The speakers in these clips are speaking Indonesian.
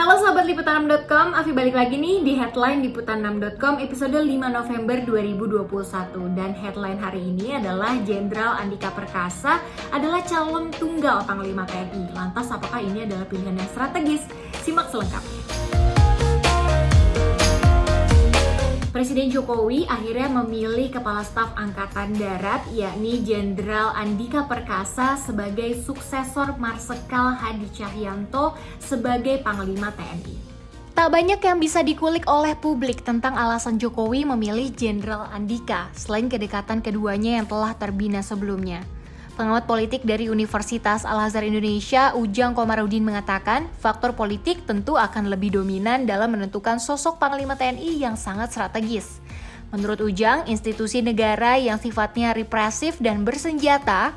Halo sahabat liputan6.com, Afi balik lagi nih di headline liputan6.com episode 5 November 2021. Dan headline hari ini adalah Jenderal Andika Perkasa adalah calon tunggal Panglima TNI. Lantas apakah ini adalah pilihan yang strategis? Simak selengkapnya. Presiden Jokowi akhirnya memilih Kepala Staf Angkatan Darat yakni Jenderal Andika Perkasa sebagai suksesor Marsikal Hadi Cahyanto sebagai Panglima TNI. Tak banyak yang bisa dikulik oleh publik tentang alasan Jokowi memilih Jenderal Andika selain kedekatan keduanya yang telah terbina sebelumnya. Pengamat politik dari Universitas Al-Azhar Indonesia, Ujang Komarudin mengatakan, faktor politik tentu akan lebih dominan dalam menentukan sosok Panglima TNI yang sangat strategis. Menurut Ujang, institusi negara yang sifatnya represif dan bersenjata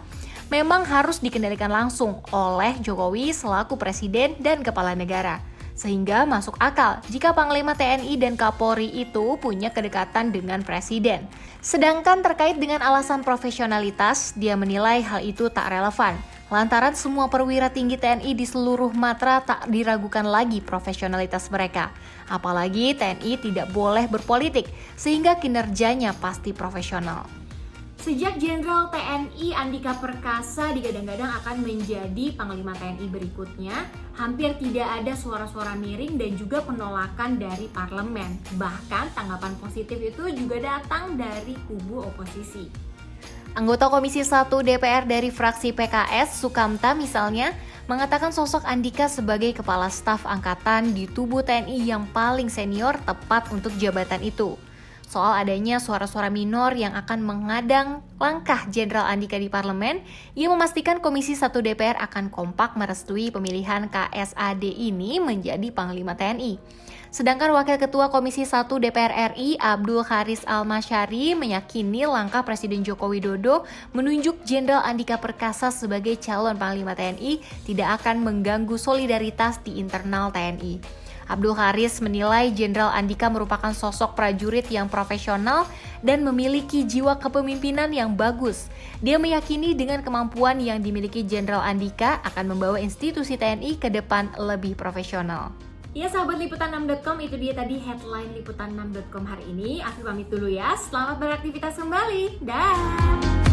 memang harus dikendalikan langsung oleh Jokowi selaku presiden dan kepala negara. Sehingga masuk akal jika Panglima TNI dan Kapolri itu punya kedekatan dengan presiden. Sedangkan terkait dengan alasan profesionalitas, dia menilai hal itu tak relevan. Lantaran semua perwira tinggi TNI di seluruh matra tak diragukan lagi profesionalitas mereka. Apalagi TNI tidak boleh berpolitik, sehingga kinerjanya pasti profesional. Sejak Jenderal TNI Andika Perkasa digadang-gadang akan menjadi Panglima TNI berikutnya, hampir tidak ada suara-suara miring dan juga penolakan dari parlemen. Bahkan tanggapan positif itu juga datang dari kubu oposisi. Anggota Komisi 1 DPR dari fraksi PKS, Sukamta misalnya, mengatakan sosok Andika sebagai Kepala Staf Angkatan di tubuh TNI yang paling senior tepat untuk jabatan itu. Soal adanya suara-suara minor yang akan mengadang langkah Jenderal Andika di parlemen, ia memastikan Komisi 1 DPR akan kompak merestui pemilihan KSAD ini menjadi Panglima TNI. Sedangkan Wakil Ketua Komisi 1 DPR RI, Abdul Haris Almasyari, meyakini langkah Presiden Joko Widodo menunjuk Jenderal Andika Perkasa sebagai calon Panglima TNI tidak akan mengganggu solidaritas di internal TNI. Abdul Haris menilai Jenderal Andika merupakan sosok prajurit yang profesional dan memiliki jiwa kepemimpinan yang bagus. Dia meyakini dengan kemampuan yang dimiliki Jenderal Andika akan membawa institusi TNI ke depan lebih profesional. Ya sahabat liputan6.com, itu dia tadi headline liputan6.com hari ini. Afi pamit dulu ya, selamat beraktivitas kembali. Dah.